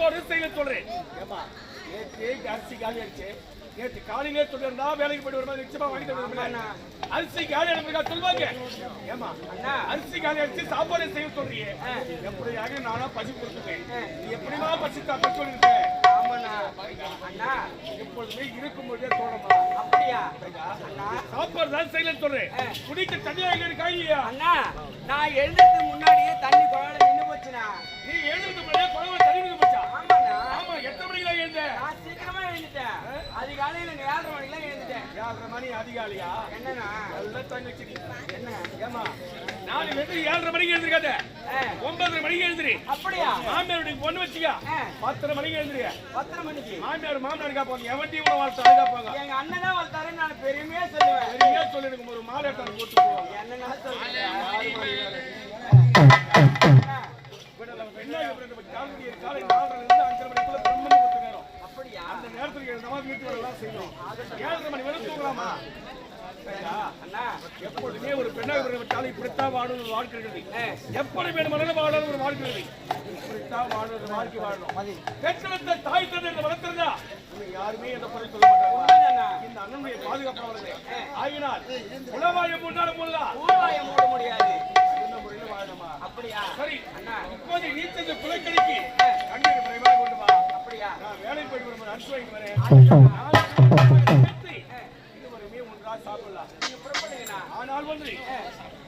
சாப்பாடு செய்ய சொல்றேன். ஏமா நேற்று அரிசி காலி ஆயிடுச்சு. நேற்று காலையிலே சொல்லிருந்தா வேலைக்கு போயிட்டு வரும்போது நிச்சயமா வாங்கிட்டு வருவாங்க. அரிசி காலி ஆனதுக்கா சொல்லுவாங்க. ஏமா அரிசி காலி ஆயிடுச்சு சாப்பாடு செய்ய சொல்றீங்க. எப்படியாக நானா பசி கொடுத்துட்டேன். நீ எப்படிமா பசி சாப்பிட சொல்லிருக்கேன். ஆமாண்ணா அண்ணா எப்பொழுதுமே இருக்கும்போதே தோணுமா? அப்படியா அண்ணா? சாப்பாடு தான் செய்யலன்னு சொல்றேன். குடிக்க தண்ணியா எங்க இருக்கா இல்லையா? அண்ணா நான் எழுந்ததுக்கு முன்னாடியே தண்ணி குழாயில நின்னு போச்சுண்ணா. நீ எழுந்ததுக்கு முன்னாடியே குழாயில தண்ணி நின்னு போச்சா? ஆமாண்ணா. ஆமா எத்தனை மணிக்கு எழுந்த? நான் சீக்கிரமா எழுந்துட்டேன். அதிகாலையில 7:30 மணிக்கு எழுந்துட்டேன். 7:30 மணி அதிகாலையா? என்னண்ணா நல்லா தங்கச்சி என்ன? ஏமா நான் வந்து 7:30 மணிக்கு எழுந்திருக்காத. 9:30 மணிக்கு எழுந்திரி. அப்படியா? மாமியார் வீட்டுக்கு பொண்ணு வச்சியா? 10:30 மணிக்கு எழுந்திரியா? 10:30 மணிக்கு மாமியார் மாமனார் காப்பாங்க. எவன்டி உன வாழ்த்தாரு காப்பாங்க. எங்க அண்ணன் தான் வாழ்த்தாரு நான் பெருமையா சொல்லுவேன். பெருமையா சொல்லி எனக்கு ஒரு மாலை எடுத்து போட்டு போவாங்க. என்னன்னா சொல்லுங்க. காலை 4:30 இருந்து 5:30 மணிக்குள்ள பிரம்ம முகூர்த்த நேரம். அப்படியா? அந்த நேரத்துக்கு எழுந்தமா வீட்டு வேலையெல்லாம் செய்யணும். 7:30 மணி வரை தூங்கலாமா? அண்ணா எப்பொழுதுமே ஒரு பெண்ணாக விட்டாலும் இப்படித்தான் வாழணும் வாழ்க்கை இருக்குது. எப்படி வேணுமானாலும் வாழணும் ஒரு வாழ்க்கை இருக்குது. இப்படித்தான் வாழணும் வாழ்க்கை வாழணும். பெற்றெடுத்த தாய் தந்தை வளர்த்துறதா யாருமே எந்த குறை சொல்ல மாட்டாங்க. இந்த அண்ணனுடைய பாதுகாப்பு அவர்களே ஆகினால் உளவாயம் முன்னாலும் போடலாம். ஊர்வாயம் மூட முடியாது. அப்படியா? சரி அண்ணா இப்போது நீச்சல் குலைக்கடிக்கு கண்ணீர் விரைவாக கொண்டு வா. அப்படியா? நான் வேலைக்கு போயிட்டு வரும்போது அரிசி வாங்கிட்டு வரேன். இதுவரையுமே ஒன்றா சாப்பிடலாம். நீங்க புறப்படுங்கண்ணா. ஆனால் வந்து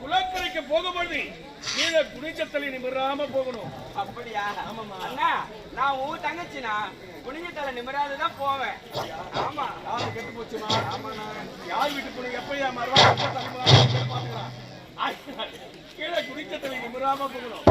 குலக்கரைக்கு போகும்போது கீழே குடிச்சத்தலை நிமிராம போகணும். அப்படியா? ஆமாமா அண்ணா நான் உன் தங்கச்சினா குனிஞ்சத்தலை நிமிராதுதான் போவேன். ஆமா யாரு கெட்டு போச்சுமா? ஆமாண்ணா யார் வீட்டு போன எப்பயா மறுவா பாத்துக்கலாம். கீழே குடிச்சத்தலை நிமிராம போகணும்.